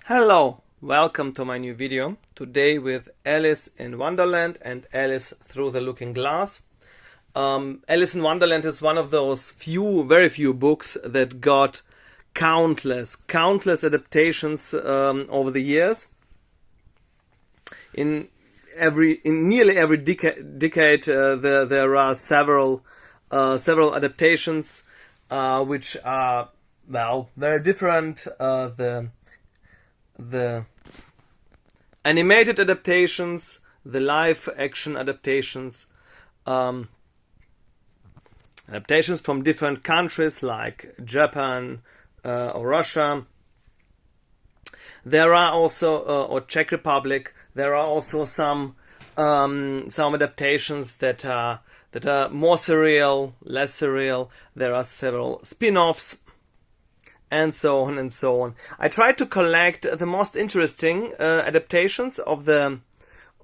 Hello, welcome to my new video. Today with Alice in Wonderland and Alice Through the Looking Glass. Alice in Wonderland is one of those very few books that got countless adaptations over the years. In nearly every decade, there are several adaptations which are very different. The animated adaptations, the live action adaptations, adaptations from different countries like Japan or Russia. There are also, or Czech Republic, there are also some adaptations that are more surreal, less surreal. There are several spin-offs, and so on and so on. I tried to collect the most interesting adaptations of the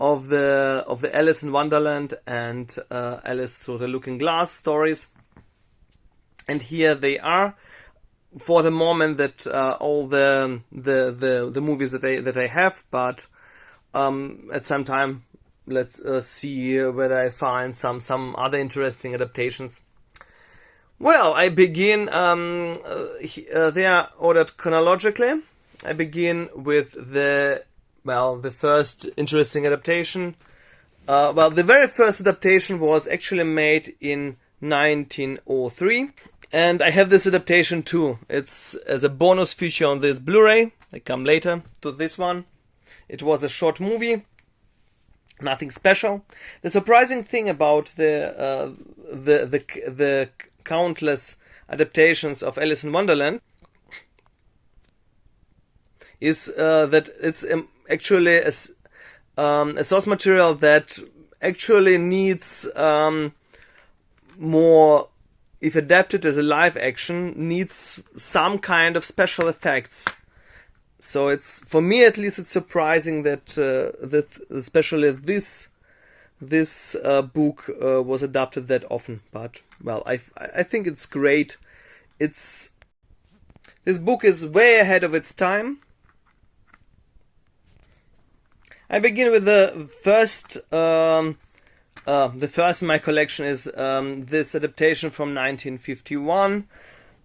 Alice in Wonderland and Alice Through the Looking Glass stories, and here they are. For the moment, that all the movies that I have, but at some time, let's see whether I find some other interesting adaptations. Well, I begin, they are ordered chronologically. I begin with the first interesting adaptation. The very first adaptation was actually made in 1903. And I have this adaptation too. It's as a bonus feature on this Blu-ray. I come later to this one. It was a short movie. Nothing special. The surprising thing about the countless adaptations of Alice in Wonderland is that it's actually a source material that actually needs more, if adapted as a live action, needs some kind of special effects. So it's, for me at least, it's surprising that that especially this book was adapted that often. But I think it's great. This book is way ahead of its time. I begin with the first. The first in my collection is this adaptation from 1951.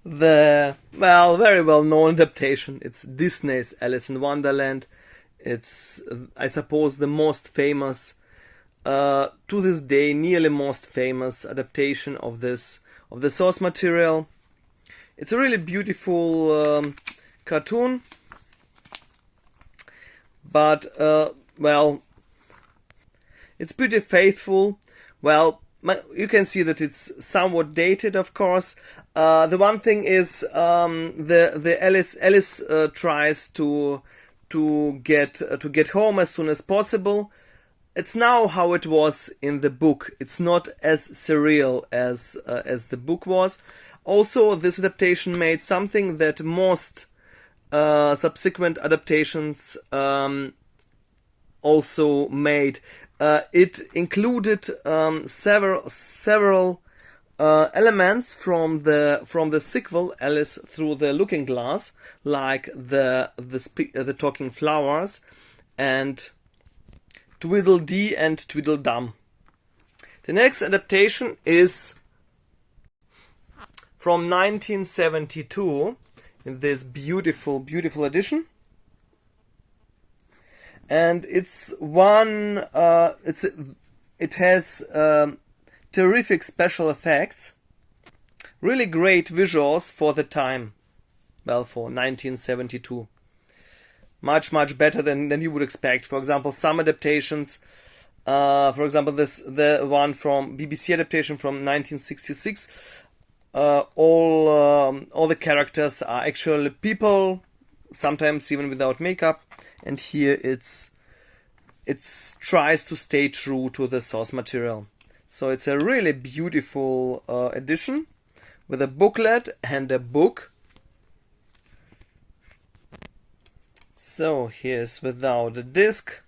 The very well known adaptation. It's Disney's Alice in Wonderland. It's, I suppose, the most famous, to this day, nearly most famous adaptation of the source material. It's a really beautiful cartoon, but it's pretty faithful. You can see that it's somewhat dated, of course. The one thing is the Alice tries to get home as soon as possible. It's now how it was in the book. It's not as surreal as the book was. Also, this adaptation made something that most subsequent adaptations also made. It included several elements from the sequel Alice Through the Looking Glass, like the talking flowers and Tweedledee and Tweedledum. The next adaptation is from 1972 in this beautiful edition. And it's one. It has terrific special effects, really great visuals for the time. For 1972, much better than you would expect. For example, some adaptations. For example, the one from BBC adaptation from 1966. All the characters are actually people, sometimes even without makeup. And here it tries to stay true to the source material. So it's a really beautiful edition with a booklet and a book. So here's without a disc.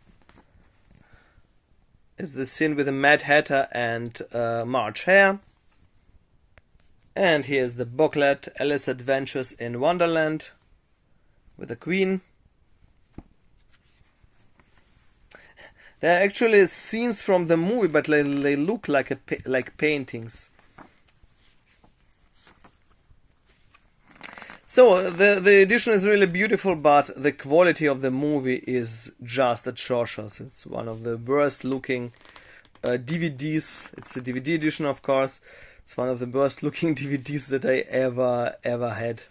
Is the scene with the Mad Hatter and March Hare. And here's the booklet, Alice Adventures in Wonderland, with the Queen. They're actually scenes from the movie, but they look like like paintings. So the edition is really beautiful, but the quality of the movie is just atrocious. It's one of the worst looking DVDs. It's a DVD edition, of course. It's one of the worst looking DVDs that I ever had.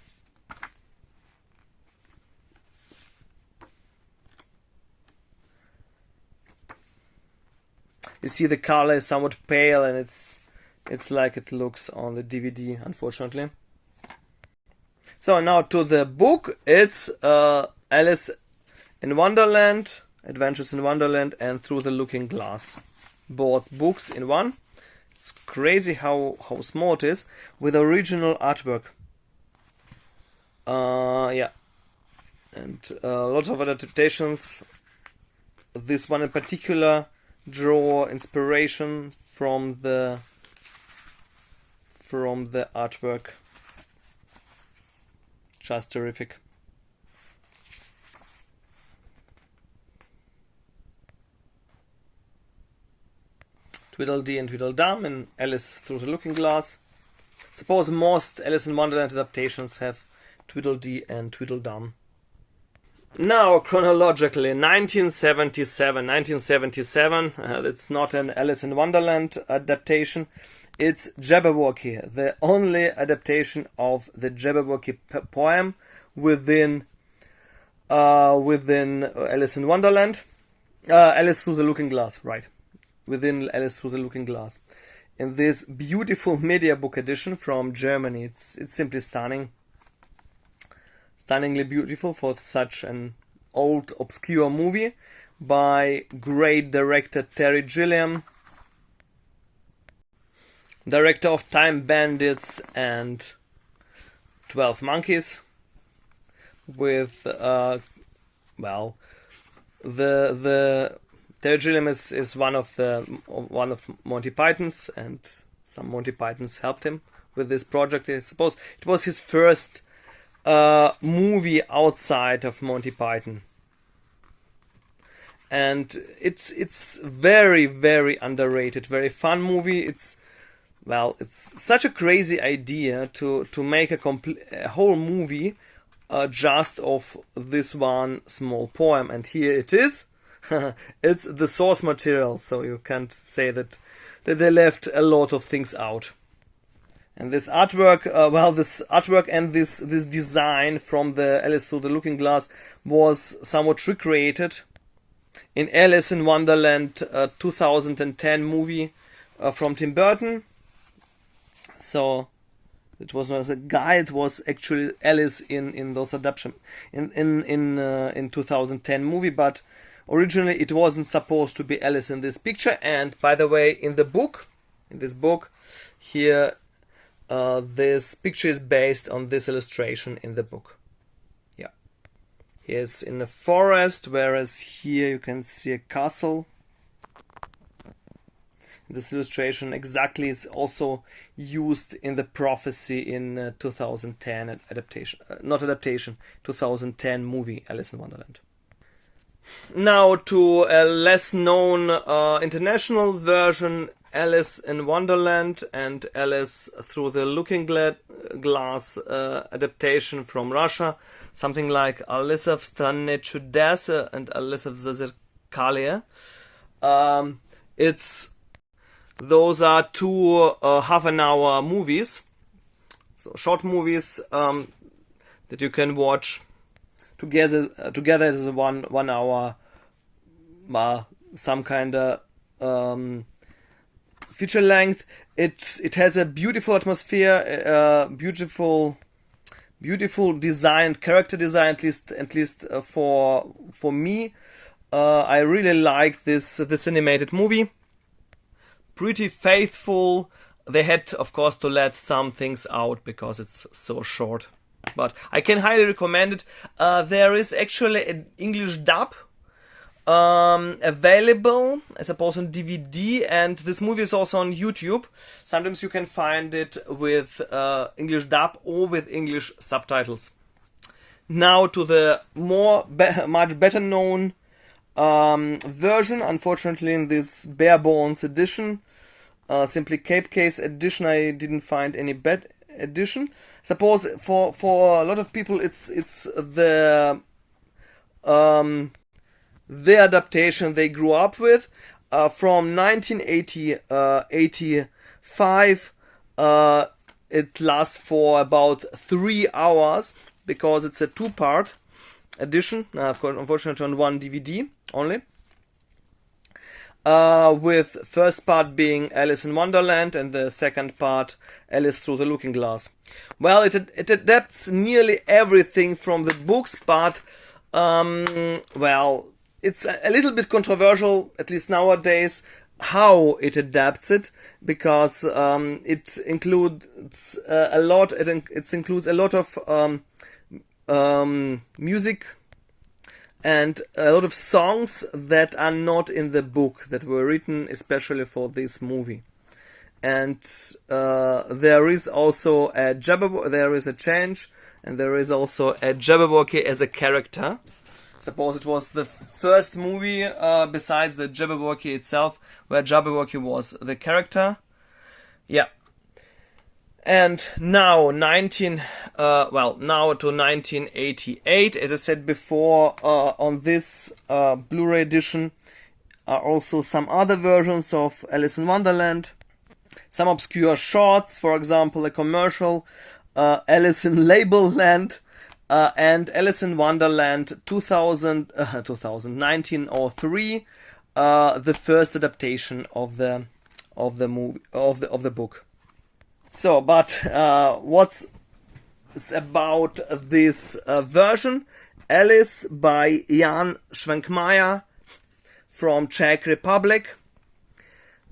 You see the color is somewhat pale, and it's like it looks on the DVD, unfortunately. So now to the book. It's Alice in Wonderland, Adventures in Wonderland, and Through the Looking Glass. Both books in one. It's crazy how small it is, with original artwork. Yeah, and lots of adaptations. This one in particular draw inspiration from the artwork. Just terrific. Tweedledee and Tweedledum in Alice Through the Looking Glass. Suppose most Alice in Wonderland adaptations have Tweedledee and Tweedledum. Now, chronologically, 1977. 1977, it's not an Alice in Wonderland adaptation. It's Jabberwocky, the only adaptation of the Jabberwocky poem within Alice in Wonderland. Alice Through the Looking Glass, right. Within Alice Through the Looking Glass. In this beautiful media book edition from Germany. It's simply stunning. Stunningly beautiful for such an old, obscure movie by great director Terry Gilliam. Director of Time Bandits and 12 Monkeys, with well, the Terry Gilliam is one of Monty Python's, and some Monty Pythons helped him with this project. I suppose it was his first movie outside of Monty Python, and it's very, very underrated, very fun movie. It's such a crazy idea to make a whole movie just of this one small poem, and here it is. It's the source material, so you can't say that they left a lot of things out. And this artwork, this artwork and this design from the Alice Through the Looking Glass was somewhat recreated in Alice in Wonderland 2010 movie from Tim Burton. So it was not a guy; it was actually Alice in those adaptation in 2010 movie. But originally, it wasn't supposed to be Alice in this picture. And by the way, in this book, here, this picture is based on this illustration in the book. Yeah, here's in a forest, whereas here you can see a castle. This illustration exactly is also used in the prophecy in 2010 adaptation, 2010 movie Alice in Wonderland. Now to a less known international version, Alice in Wonderland and Alice Through the Looking Glass adaptation from Russia, something like Alisa v Straně čudes and Alisa v Zrcadle. Those are two half-an-hour movies, so short movies that you can watch together as a one hour, some kind of feature length. It has a beautiful atmosphere, beautiful design, character design, at least for me. I really like this animated movie. Pretty faithful. They had, of course, to let some things out because it's so short. But I can highly recommend it. There is actually an English dub available, I suppose, on DVD, and this movie is also on YouTube. Sometimes you can find it with English dub or with English subtitles. Now to the much better known version. Unfortunately, in this bare bones edition, simply Cape Case edition, I didn't find any bad edition. Suppose for a lot of people, it's the adaptation they grew up with from 1985. It lasts for about 3 hours because it's a 2-part edition. Of course, unfortunately, on one DVD only. With first part being Alice in Wonderland and the second part Alice Through the Looking Glass. Well, it adapts nearly everything from the books, but well, it's a little bit controversial, at least nowadays, how it adapts it, because it includes a lot. It includes a lot of music and a lot of songs that are not in the book, that were written especially for this movie. And there is also a change, and there is also a Jabberwocky as a character. Suppose it was the first movie besides the Jabberwocky itself where Jabberwocky was the character. Yeah. And now now to 1988, as I said before, on this Blu-ray edition are also some other versions of Alice in Wonderland, some obscure shorts, for example, a commercial, Alice in Label Land, and Alice in Wonderland 1903, the first adaptation of the movie of the book. So, but what's about this version? Alice by Jan Schwenkmeyer from Czech Republic.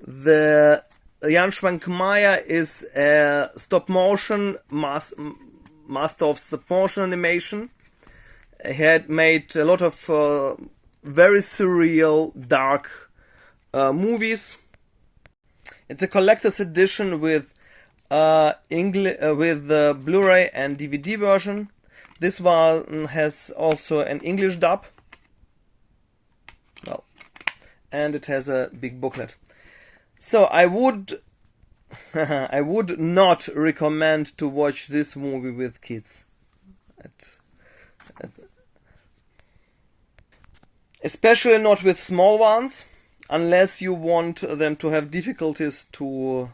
The Jan Schwenkmeyer is a stop-motion master of stop-motion animation. He had made a lot of very surreal, dark movies. It's a collector's edition with the Blu-ray and DVD version. This one has also an English dub. Well, and it has a big booklet. So I would not recommend to watch this movie with kids. Especially not with small ones, unless you want them to have difficulties to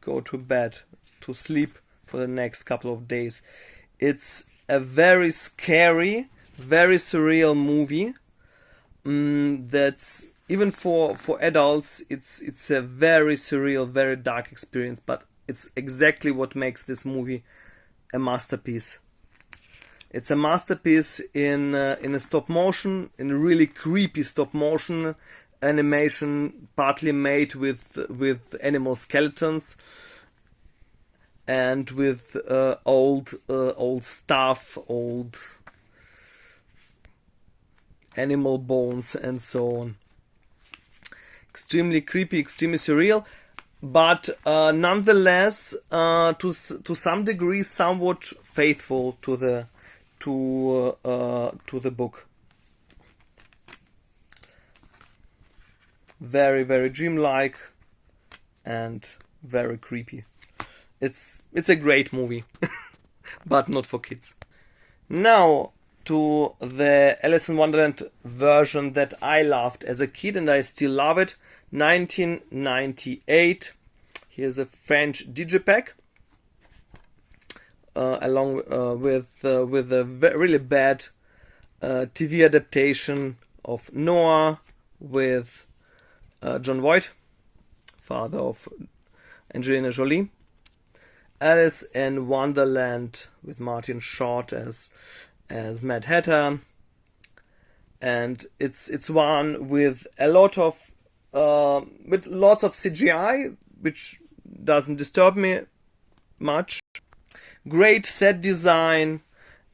go to bed, to sleep for the next couple of days. It's a very scary, very surreal movie. That's even for adults. It's a very surreal, very dark experience, but it's exactly what makes this movie a masterpiece. It's a masterpiece in a stop motion, in a really creepy stop motion animation, partly made with animal skeletons and with old stuff, old animal bones and so on. Extremely creepy, extremely surreal, but nonetheless to some degree somewhat faithful to the book. Very, very dreamlike and very creepy. It's a great movie, but not for kids. Now to the Alice in Wonderland version that I loved as a kid, and I still love it. 1998. Here's a French digipack, along with a really bad TV adaptation of Noah with John Voight, father of Angelina Jolie. Alice in Wonderland with Martin Short as Mad Hatter, and it's one with a lot of with lots of CGI, which doesn't disturb me much. Great set design,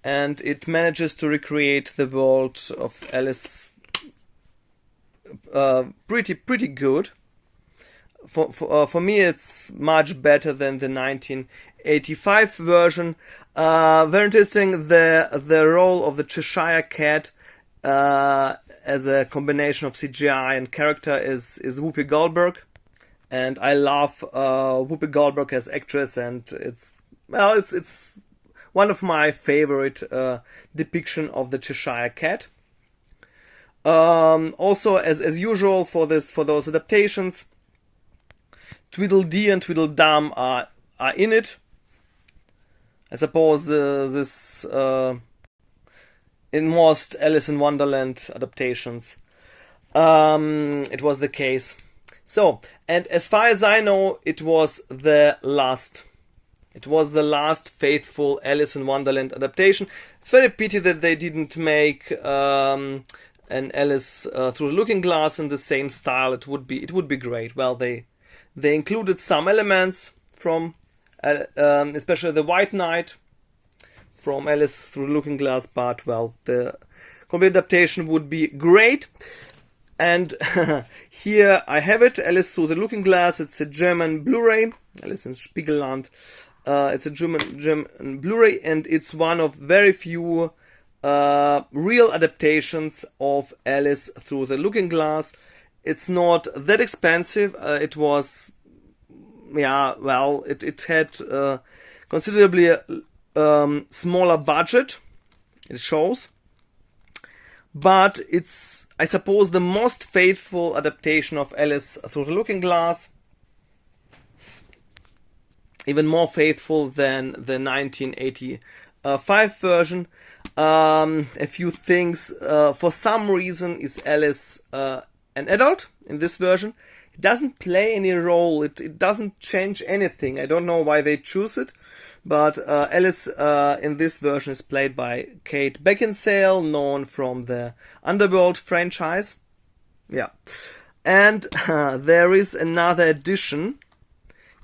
and it manages to recreate the world of Alice pretty good. For me, it's much better than the 1985 version. Very interesting. The role of the Cheshire Cat as a combination of CGI and character is Whoopi Goldberg, and I love Whoopi Goldberg as actress, and it's one of my favorite depiction of the Cheshire Cat. Also, as usual for those adaptations, Tweedledee and Tweedledum are in it. I suppose in most Alice in Wonderland adaptations, it was the case. So, and as far as I know, it was the last faithful Alice in Wonderland adaptation. It's very pity that they didn't make an Alice Through the Looking Glass in the same style. It would be great. Well, they included some elements from, especially the White Knight from Alice Through the Looking Glass, but well, the complete adaptation would be great. And here I have it, Alice Through the Looking Glass. It's a German Blu-ray, Alice in Spiegelland. It's a German Blu-ray, and it's one of very few real adaptations of Alice Through the Looking Glass. It's not that expensive. It was, it had considerably smaller budget, it shows, but it's, I suppose, the most faithful adaptation of Alice Through the Looking Glass, even more faithful than the 1985 version. A few things, for some reason is Alice an adult in this version. It doesn't play any role, it doesn't change anything. I don't know why they choose it. But Alice in this version is played by Kate Beckinsale, known from the Underworld franchise. Yeah. And there is another addition.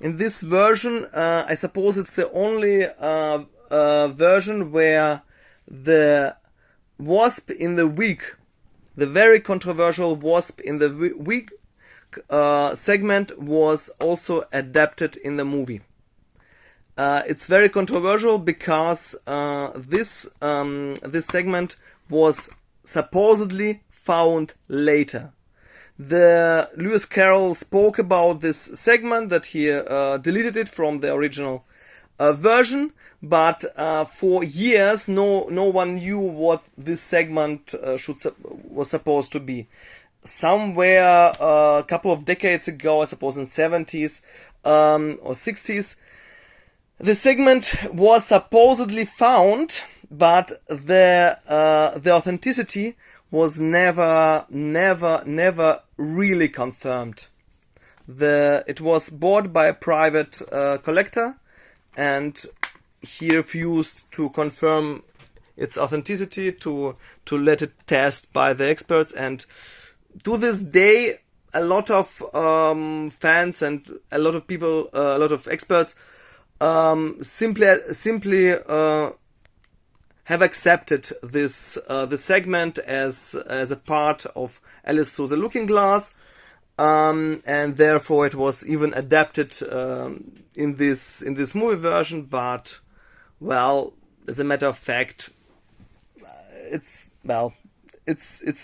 In this version, I suppose it's the only version where the wasp in the wig, the very controversial wasp in the wig segment, was also adapted in the movie. It's very controversial because this segment was supposedly found later. Lewis Carroll spoke about this segment, that he deleted it from the original version, but for years no one knew what this segment was supposed to be. Somewhere a couple of decades ago, I suppose in 70s or 60s, the segment was supposedly found, but the authenticity was never really confirmed. It was bought by a private collector, and he refused to confirm its authenticity, to let it test by the experts. And to this day, a lot of fans and a lot of people, a lot of experts, simply have accepted this segment as a part of Alice Through the Looking Glass, and therefore it was even adapted in this movie version. But well, as a matter of fact, it's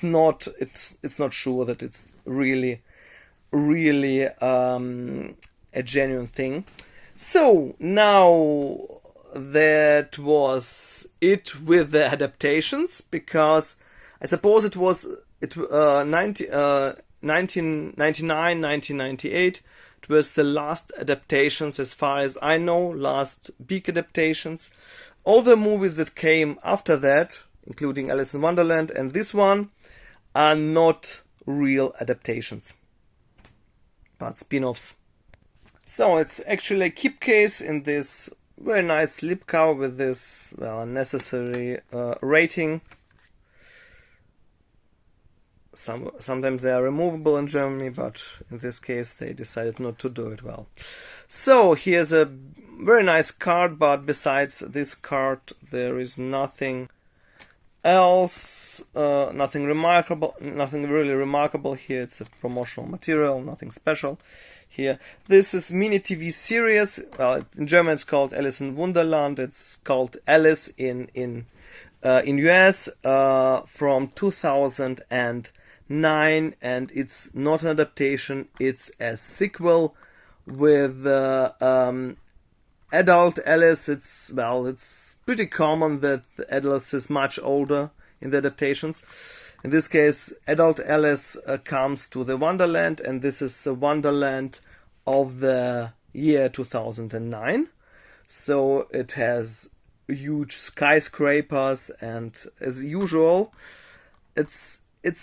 not sure that it's really a genuine thing. So now that was it with the adaptations, because I suppose it was 1999, 1998. It was the last adaptations, as far as I know, last big adaptations. All the movies that came after that, including Alice in Wonderland and this one, are not real adaptations, but spin-offs. So it's actually a keep case in this very nice slipcover with this unnecessary rating. Sometimes they are removable in Germany, but in this case they decided not to do it. Well, so here's a very nice card, but besides this card there is nothing else, nothing really remarkable here. It's a promotional material, nothing special here. This is mini TV series. Well, in German it's called Alice in Wonderland. It's called Alice in in US from 2009, and it's not an adaptation, it's a sequel with adult Alice. It's pretty common that Alice is much older in the adaptations. In this case, adult Alice comes to the Wonderland, and this is a Wonderland of the year 2009. So it has huge skyscrapers, and as usual, it's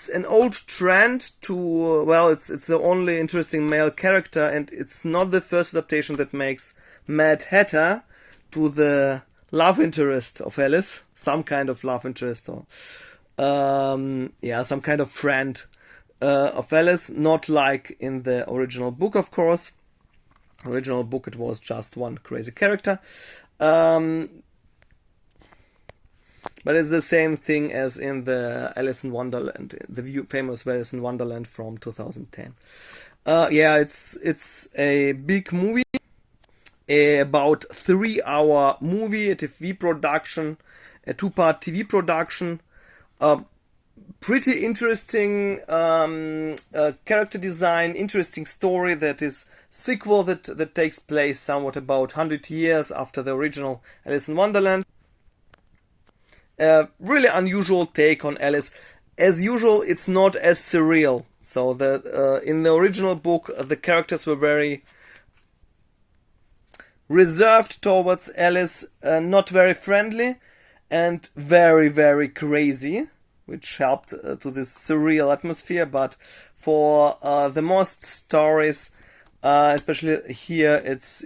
an old trend to, it's the only interesting male character, and it's not the first adaptation that makes Mad Hatter to the love interest of Alice, some kind of love interest, or some kind of friend of Alice, not like in the original book, of course. Original book, it was just one crazy character. But it's the same thing as in the Alice in Wonderland, the famous Alice in Wonderland from 2010. It's a big movie, about 3-hour movie, a TV production, a 2-part TV production. Pretty interesting character design, interesting story that is sequel that takes place somewhat about 100 years after the original Alice in Wonderland. Really unusual take on Alice. As usual, it's not as surreal. So in the original book, the characters were very reserved towards Alice, not very friendly, and very, very crazy, which helped to this surreal atmosphere. But for the most stories, especially here, it's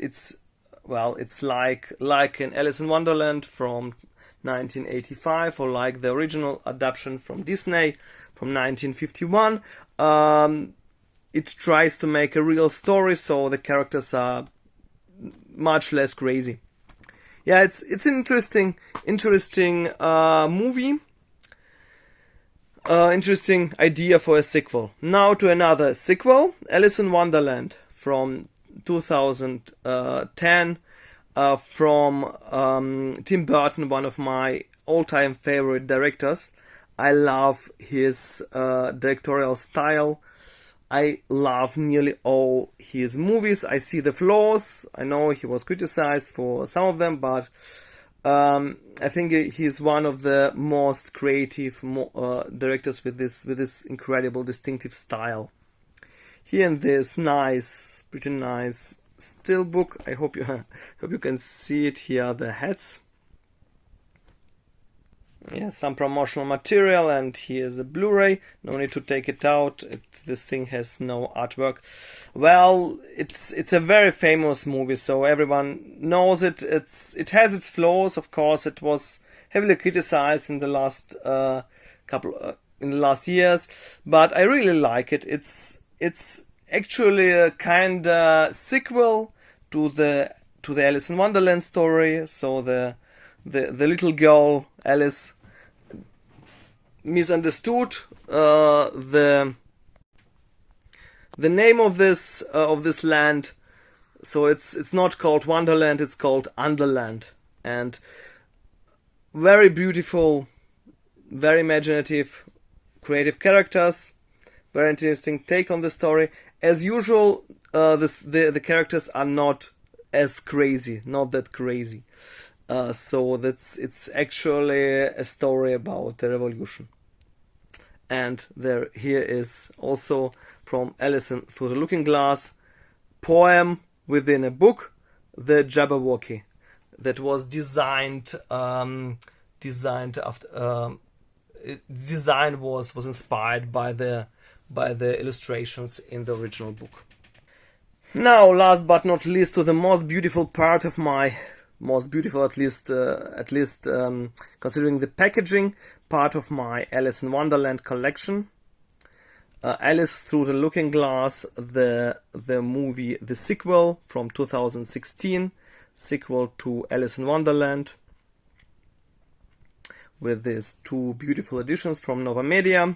like in Alice in Wonderland from 1985, or like the original adaptation from Disney from 1951. It tries to make a real story, so the characters are much less crazy. Yeah, it's an interesting movie. Interesting idea for a sequel. Now to another sequel, Alice in Wonderland from 2010, from Tim Burton, one of my all-time favorite directors. I love his directorial style. I love nearly all his movies. I see the flaws. I know he was criticized for some of them, but I think he's one of the most creative directors with this incredible distinctive style. Here in this pretty nice Steelbook, I hope you can see it here. The heads. Yeah, some promotional material, and here's a Blu-ray. No need to take it out. This thing has no artwork. Well, it's a very famous movie, so everyone knows it. It has its flaws, of course. It was heavily criticized in the last last years, but I really like it. It's actually a kind of sequel to the Alice in Wonderland story. So the little girl Alice misunderstood the name of this land. So it's not called Wonderland, it's called Underland. And very beautiful, very imaginative, creative characters, very interesting take on the story. As usual, the characters are not as crazy, not that crazy. So it's actually a story about the revolution. And here is also from Alice Through the Looking Glass, poem within a book, the Jabberwocky, that was designed after. Design was inspired by the illustrations in the original book. Now, last but not least, to the most beautiful part of my at least considering the packaging, part of my Alice in Wonderland collection. Alice Through the Looking Glass, the movie, the sequel from 2016, sequel to Alice in Wonderland, with these two beautiful editions from Novamedia.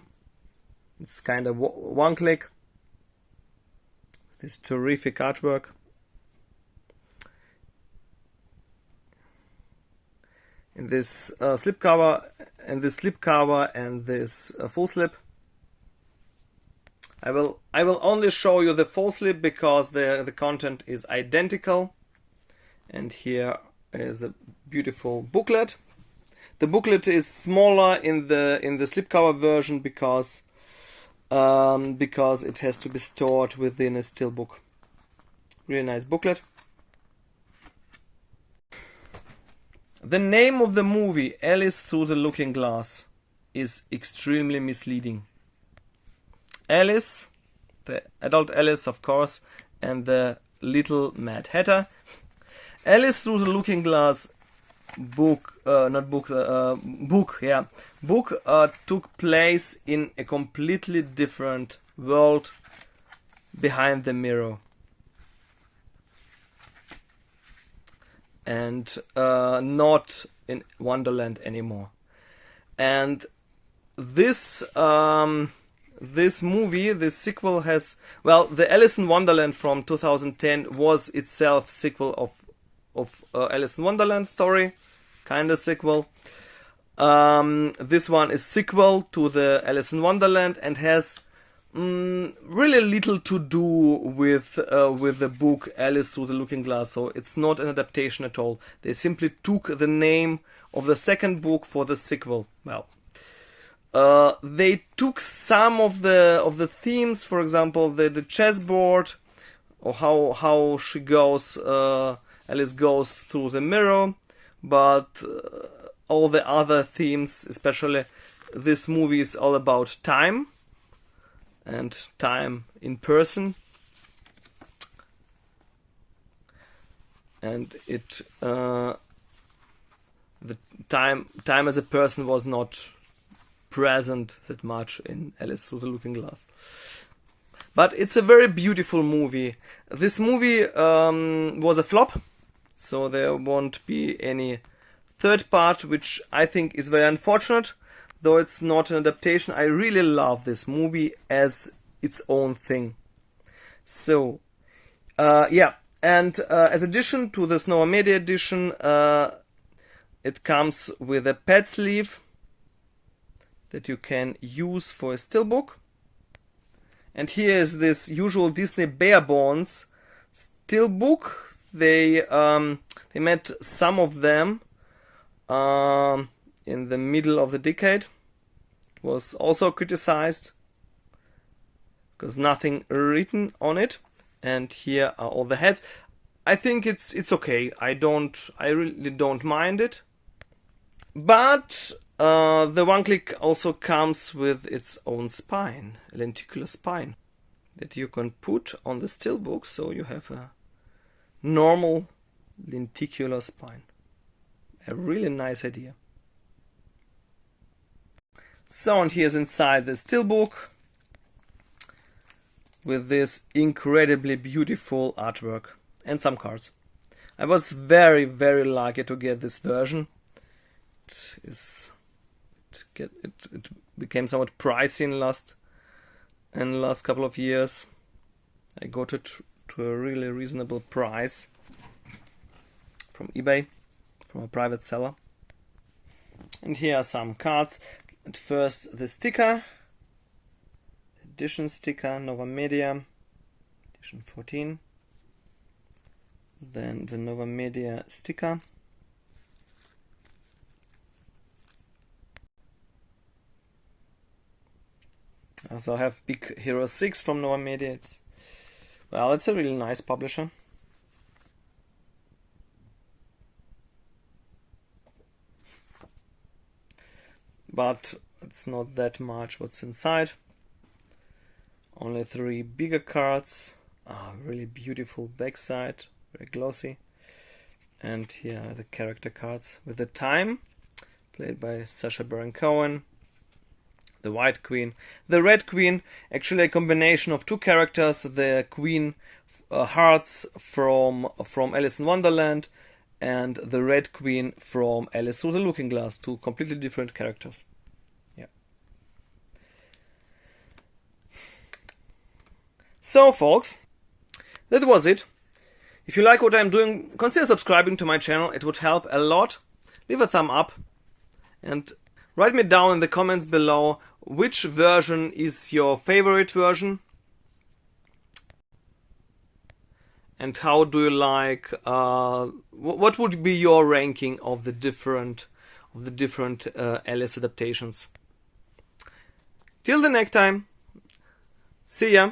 It's kind of one click. This terrific artwork. In this slipcover, slipcover and this full slip. I will only show you the full slip because the content is identical. And here is a beautiful booklet. The booklet is smaller in the slipcover version because it has to be stored within a Steelbook. Really nice booklet. The name of the movie, Alice Through the Looking Glass, is extremely misleading. Alice, the adult Alice of course, and the little Mad Hatter. Alice Through the Looking Glass book took place in a completely different world behind the mirror. And not in Wonderland anymore. And this movie, this sequel has, well, the Alice in Wonderland from 2010 was itself sequel of Alice in Wonderland story, kind of sequel. This one is sequel to the Alice in Wonderland and has really little to do with the book Alice Through the Looking Glass, so it's not an adaptation at all. They simply took the name of the second book for the sequel. Well, they took some of the themes, for example, the chessboard, or how she goes, Alice goes through the mirror, but all the other themes, especially this movie is all about time. And time in person, and the time as a person was not present that much in Alice Through the Looking Glass. But it's a very beautiful movie. This movie was a flop, so there won't be any third part, which I think is very unfortunate. Though it's not an adaptation, I really love this movie as its own thing. So, yeah, and as addition to this Novamedia edition, it comes with a pad sleeve that you can use for a Steelbook. And here is this usual Disney Bare Bones Steelbook. They made some of them in the middle of the decade. It was also criticized because nothing written on it, and here are all the heads. I think it's okay. I really don't mind it, but the one click also comes with its own spine, a lenticular spine that you can put on the Steelbook, so you have a normal lenticular spine. A really nice idea. So, and here's inside the Steelbook with this incredibly beautiful artwork and some cards. I was very, very lucky to get this version. It became somewhat pricey in the last couple of years. I got it to a really reasonable price from eBay, from a private seller. And here are some cards. At first, the sticker, edition sticker, Novamedia, edition 14. Then the Novamedia sticker. I also have Big Hero 6 from Novamedia. It's a really nice publisher. But it's not that much what's inside. Only 3 bigger cards. Really beautiful backside, very glossy. And here are the character cards with the time, played by Sacha Baron Cohen. The White Queen, the Red Queen, actually a combination of 2 characters. The Queen Hearts from Alice in Wonderland, and the Red Queen from Alice Through the Looking Glass. 2 completely different characters. Yeah. So, folks, that was it. If you like what I'm doing, consider subscribing to my channel. It would help a lot. Leave a thumb up and Write me down in the comments below which version is your favorite version. And how do you like, what would be your ranking of the different Alice adaptations? Till the next time, see ya!